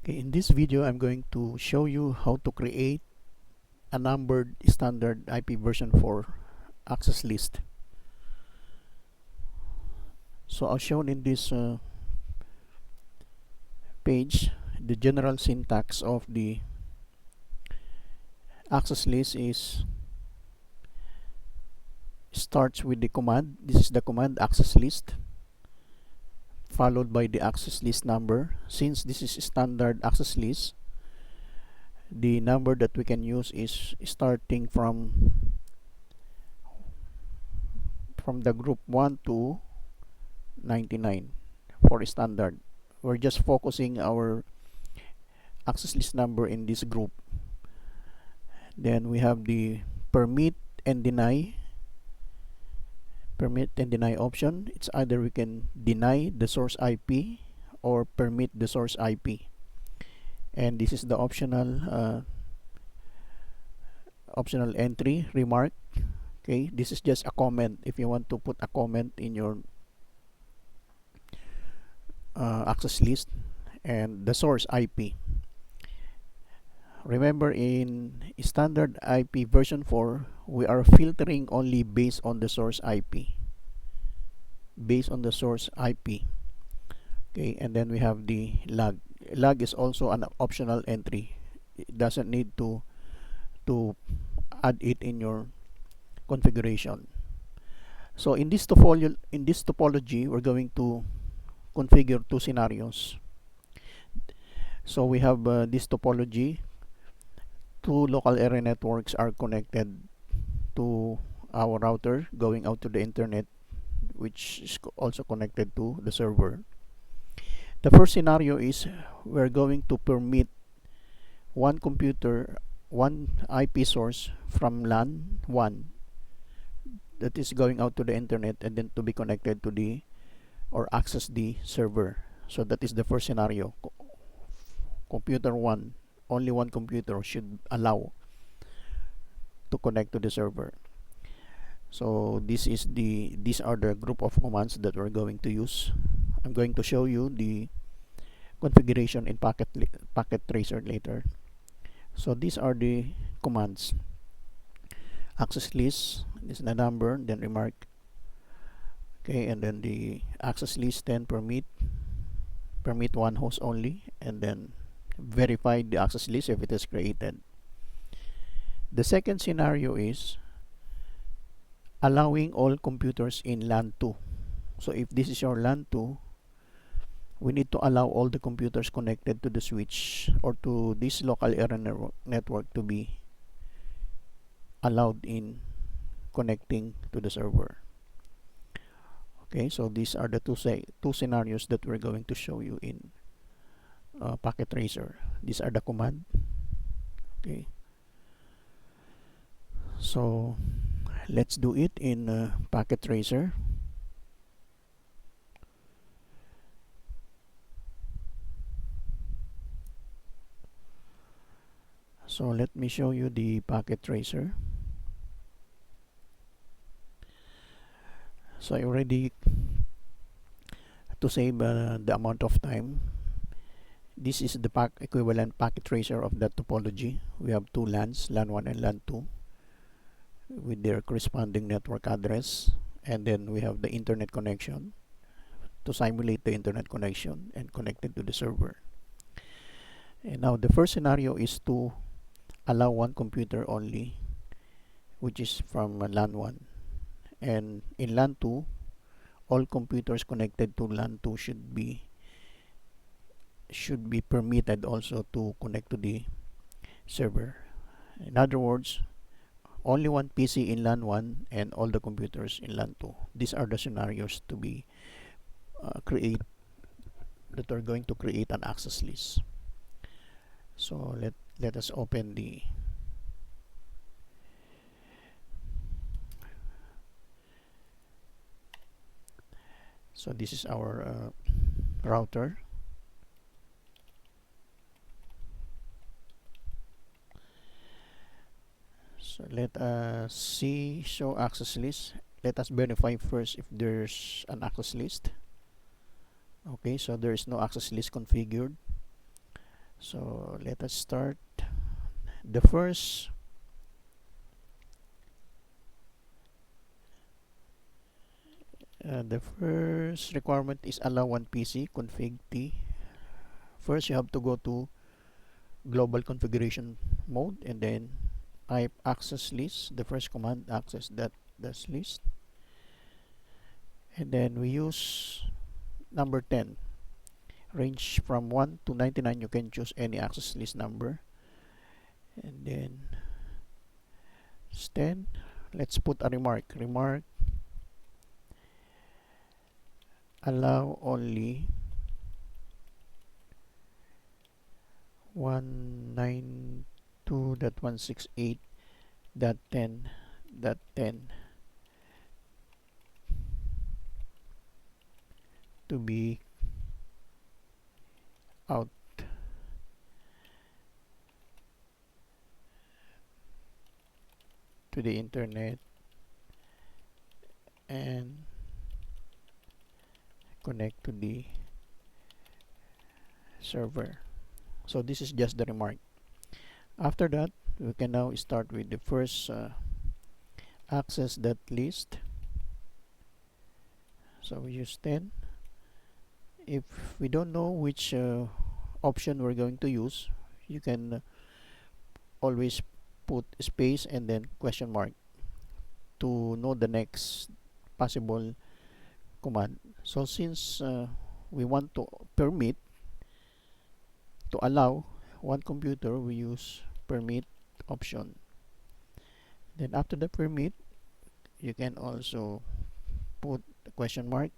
Okay, in this video, I'm going to show you how to create a numbered standard IP version 4 access list. So as shown in this page, the general syntax of the access list starts with the command. This is the command access list, followed by the access list number. Since this is a standard access list, the number that we can use is starting from the group 1 to 99 for standard. We're just focusing our access list number in this group. Then we have the permit and deny option. It's either we can deny the source IP or permit the source IP, and this is the optional entry remark. Okay, this is just a comment if you want to put a comment in your access list. And the source IP, remember, in standard IP version 4 we are filtering only based on the source IP. Okay, and then we have the lag is also an optional entry. It doesn't need to add it in your configuration. So in this topology, we're going to configure two scenarios. So we have this topology. Two local area networks are connected to our router going out to the internet, which is also connected to the server. The first scenario is we're going to permit one IP source from LAN 1 that is going out to the internet and then to be connected to the or access the server. So that is the first scenario. Computer 1, only one computer should allow to connect to the server. So these are the group of commands that we're going to use. I'm going to show you the configuration in Packet Tracer later. So these are the commands. Access list, this is the number, then remark. Okay, and then the access list, then permit one host only, and then verify the access list if it is created. The second scenario is allowing all computers in LAN 2. So if this is your LAN 2, we need to allow all the computers connected to the switch or to this local area network to be allowed in connecting to the server. Okay, so these are the two scenarios that we're going to show you in Packet Tracer. These are the command. Okay, so let's do it in Packet Tracer. So let me show you the Packet Tracer. So I already, to save the amount of time, this is the equivalent Packet Tracer of that topology. We have two LANs, LAN 1 and LAN 2, with their corresponding network address, and then we have the internet connection to simulate the internet connection and connect it to the server. And now the first scenario is to allow one computer only, which is from LAN 1. And in LAN 2, all computers connected to LAN 2 should be permitted also to connect to the server. In other words, only one PC in LAN 1 and all the computers in LAN 2. These are the scenarios to be that are going to create an access list. So let us open the so this is our router. So let us see show access list. Let us verify first if there's an access list. Okay, so there is no access list configured. So let us start. The first the first requirement is allow one PC config T. First, you have to go to global configuration mode and then type access list. The first command, access that this list, and then we use number 10. Range from 1 to 99. You can choose any access list number, and then it's 10. Let's put a remark. Allow only 192.168.10.10 to be out to the internet and connect to the server. So this is just the remark. After that, we can now start with the first access that list. So we use 10. If we don't know which option we're going to use, you can always put space and then question mark to know the next possible command. So since we want to permit to allow one computer, we use permit option. Then after the permit, you can also put the question mark.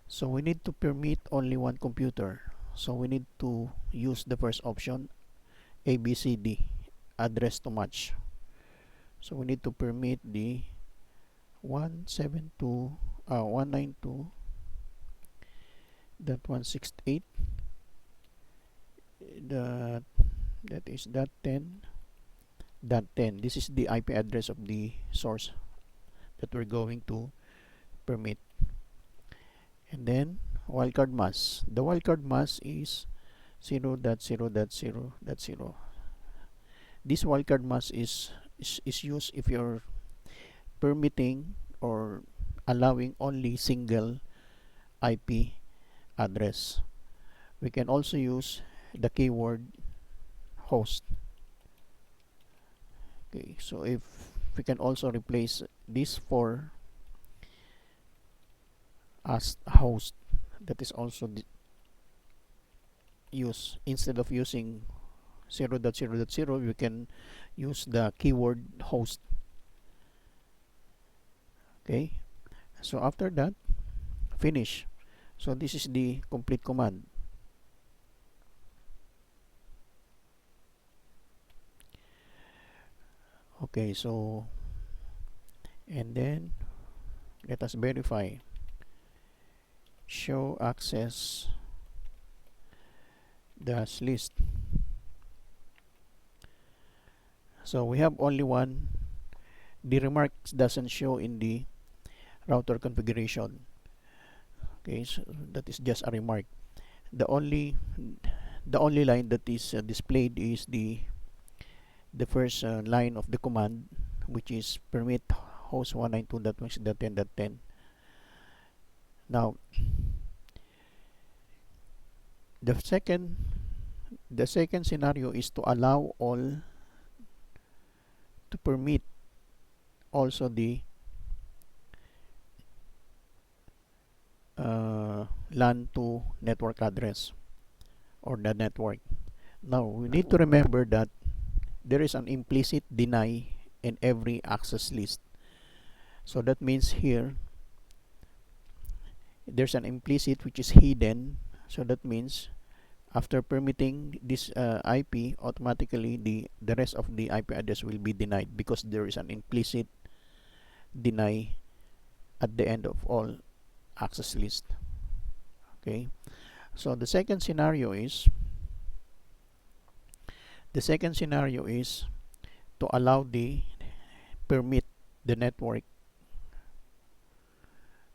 So we need to permit only one computer. So we need to use the first option, ABCD, address to match. So we need to permit the 192.168 that is that 10.10. This is the IP address of the source that we're going to permit. And then wildcard mask. The wildcard mask is 0.0.0.0. This wildcard mask is used if you're permitting or allowing only single IP address. We can also use the keyword host. Okay, so if we can also replace this for as host, that is also use instead of using 0.0.0, we can use the keyword host. Okay, so after that, finish. So this is the complete command. Okay, so and then let us verify. Show access dash list. So we have only one. The remarks doesn't show in the router configuration. Okay, so that is just a remark. The only line that is displayed is the first line of the command, which is permit host 192.168.10.10. Now the second scenario is to allow all, to permit also the LAN to network address or the network. Now we need to remember that there is an implicit deny in every access list. So that means here there's an implicit which is hidden. So that means after permitting this IP, automatically the rest of the IP address will be denied because there is an implicit deny at the end of all access list. Okay, so the second scenario is to allow the permit the network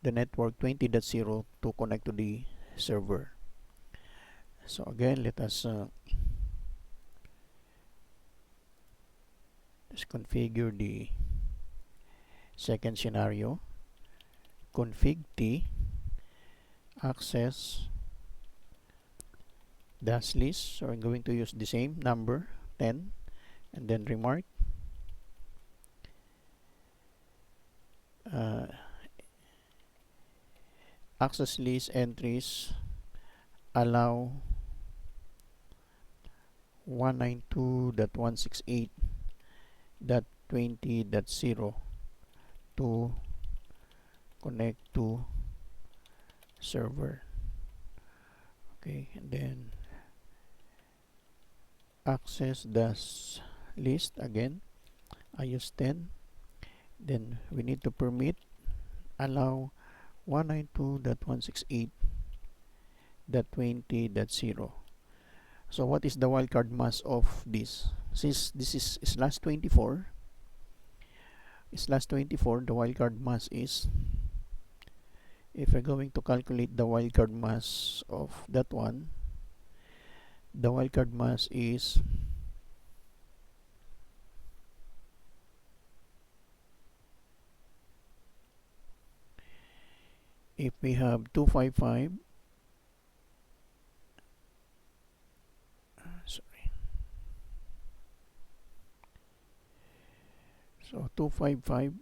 20.0 to connect to the server. So again, let us just configure the second scenario. Config t access dash list. So I'm going to use the same number 10 and then remark uh, access list entries allow 192.168.20.0 to connect to server. Okay, and then access dash list again. I use 10. Then we need to permit allow 192.168.20.0. So what is the wildcard mask of this? Since this is slash 24, the wildcard mask is, if we're going to calculate the wildcard mask of that one, the wildcard mask is if we have 255, sorry, so 255,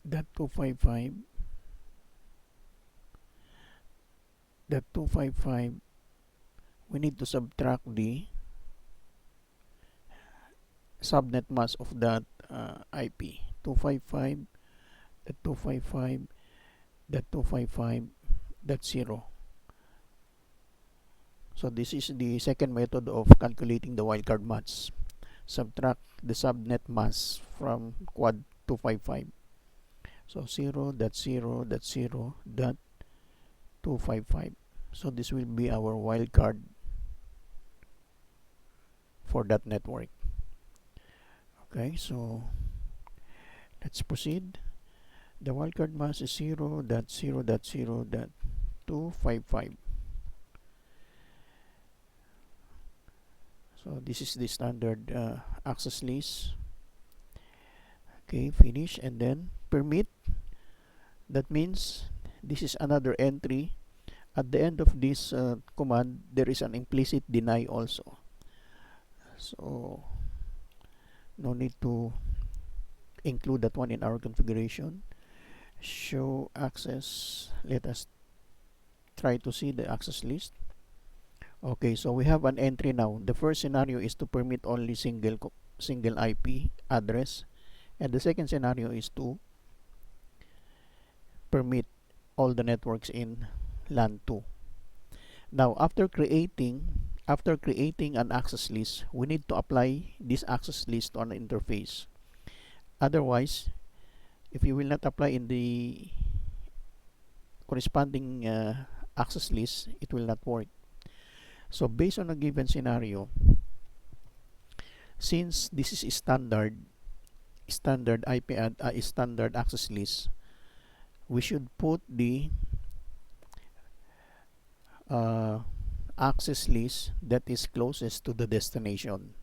that 255, we need to subtract the subnet mask of that IP 255, that 255, that 255.0. So this is the second method of calculating the wildcard mask. Subtract the subnet mask from quad 255. So 0.0.0.255. So this will be our wildcard for that network. Okay, so let's proceed. The wildcard mask is 0.0.0.255. So this is the standard access list. Okay, finish, and then permit. That means this is another entry. At the end of this command, there is an implicit deny also. So no need to include that one in our configuration. Show access. Let us try to see the access list. Okay, so we have an entry now. The first scenario is to permit only single IP address, and the second scenario is to permit all the networks in LAN 2. Now, after creating an access list, we need to apply this access list on an interface. Otherwise, if you will not apply in the corresponding access list, it will not work. So based on a given scenario, since this is a standard IP standard access list, we should put the access list that is closest to the destination.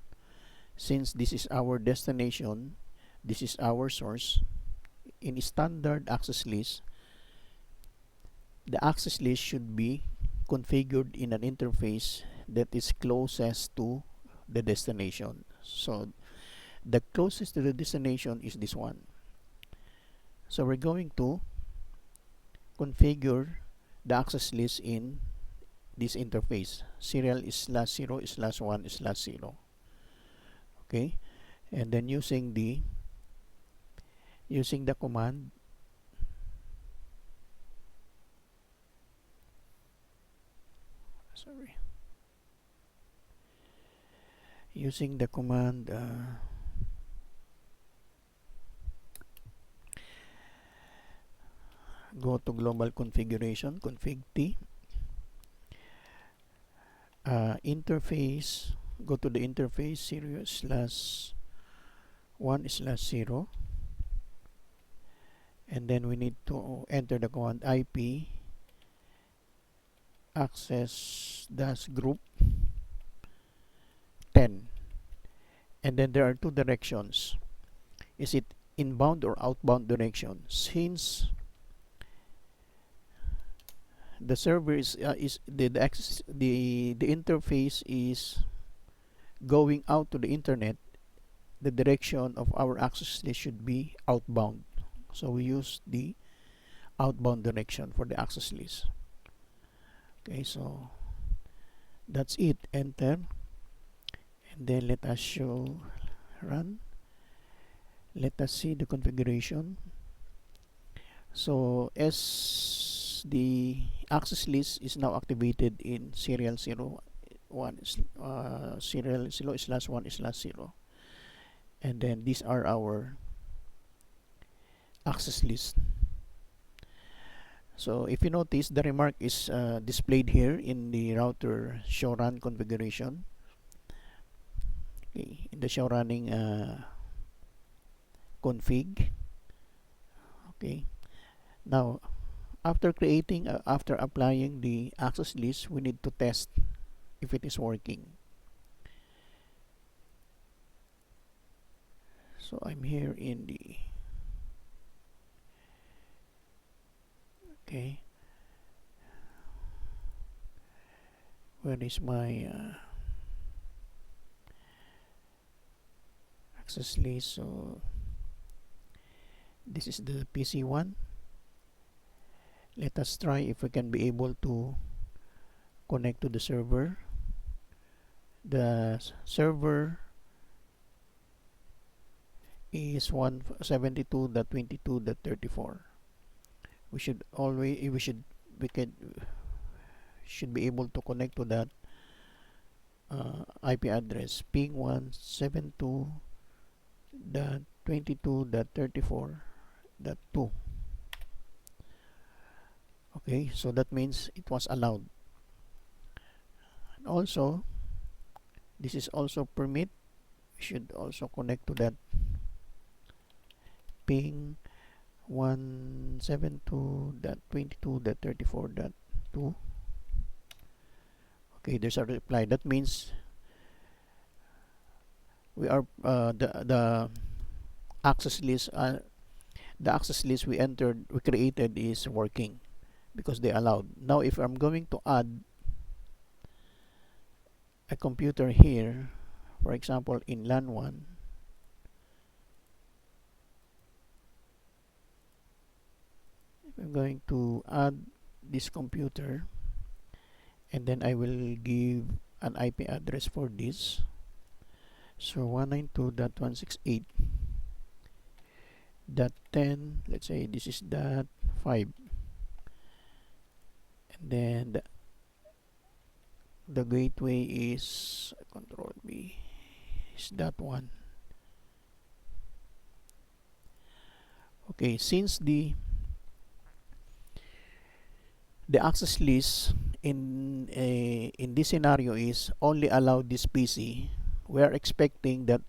Since this is our destination, this is our source, in a standard access list, the access list should be configured in an interface that is closest to the destination. So the closest to the destination is this one. So we're going to configure the access list in this interface. Serial is /0/1/0. Okay, and then using the command using the command go to global configuration, config t, interface, go to the interface serial/1/0, and then we need to enter the command IP access dash group 10, and then there are two directions. Is it inbound or outbound direction? Since the server is the access the interface is going out to the internet, the direction of our access list should be outbound. So we use the outbound direction for the access list. Okay, so that's it. Enter, and then let us show run. Let us see the configuration. So as the access list is now activated in serial 0 1 serial 0 slash 1 slash 0, and then these are our access list. So if you notice, the remark is displayed here in the router show run configuration. Okay, in the show running config. Okay, now after after applying the access list, we need to test if it is working. So I'm here in the okay. Where is my access list? So this is the PC1. Let us try if we can be able to connect to the server. The server is 172.22.34. We should be able to connect to that IP address ping 172.22.34.2. Okay, so that means it was allowed. And also, this is also permit. We should also connect to that ping 172.22.34.2. Okay, there's a reply. That means we are the access list we created is working because they allowed. Now if I'm going to add a computer here, for example in LAN 1, if I'm going to add this computer, and then I will give an IP address for this. So 192.168.10, let's say this is that 5, and then the gateway is control B is that one. Okay, since the access list in this scenario is only allow this PC, we are expecting that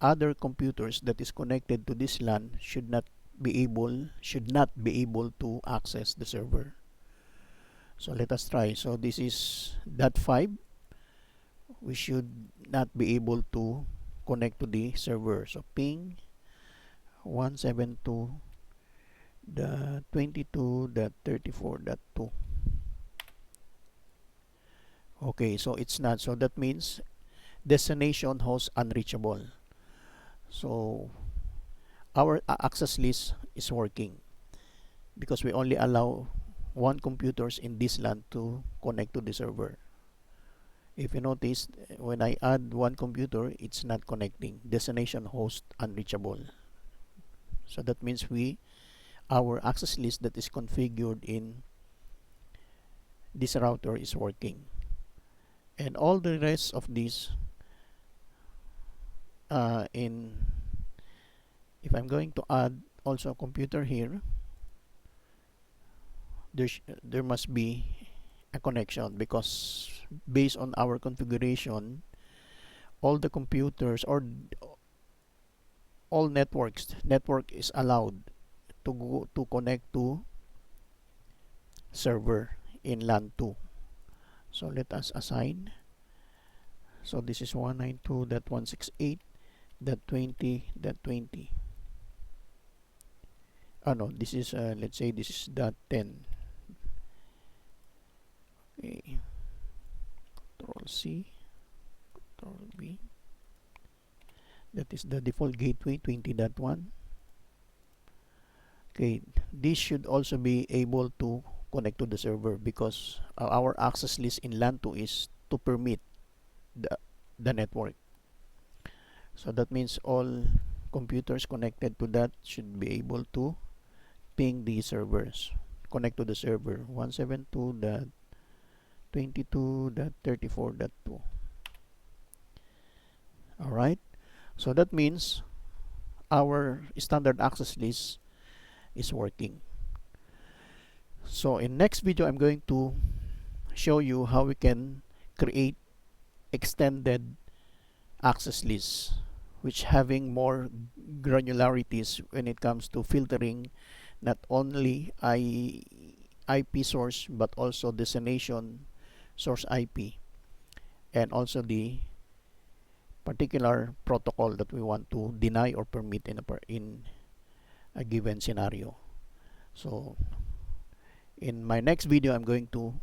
other computers that is connected to this LAN should not be able to access the server. So let us try. So this is that 5. We should not be able to connect to the server. So ping 172.22.34.2. Okay, so it's not. So that means destination host unreachable. So our access list is working because we only allow one computers in this LAN to connect to the server. If you notice, when I add one computer, it's not connecting. Destination host unreachable. So that means our access list that is configured in this router is working. And all the rest of these if I'm going to add also a computer here, there must be a connection because based on our configuration, all the computers or all network is allowed to connect to server in LAN 2. So let us assign. So this is 192.168.20.20. No, this is let's say this is .10. Okay, Control C, Control V. That is the default gateway 20.1. Okay, this should also be able to connect to the server because our access list in LAN 2 is to permit the, the network. So that means all computers connected to that should be able to ping the servers, connect to the server 172.22.34.2. Alright, so that means our standard access list is working. So in next video, I'm going to show you how we can create extended access lists, which having more granularities when it comes to filtering not only IP source but also destination source IP, and also the particular protocol that we want to deny or permit in a given scenario. So in my next video, I'm going to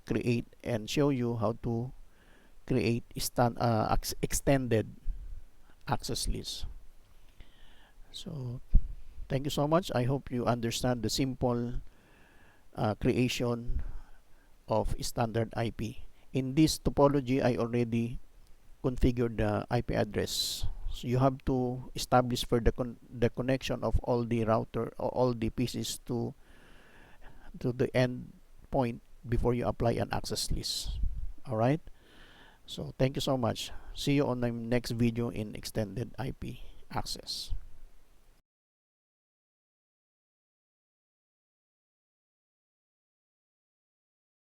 create and show you how to create extended access lists. So thank you so much. I hope you understand the simple creation of standard IP. In this topology, I already configured the IP address. So you have to establish for the connection of all the router or all the PCs to the end point before you apply an access list. Alright? So thank you so much. See you on the next video in extended IP access.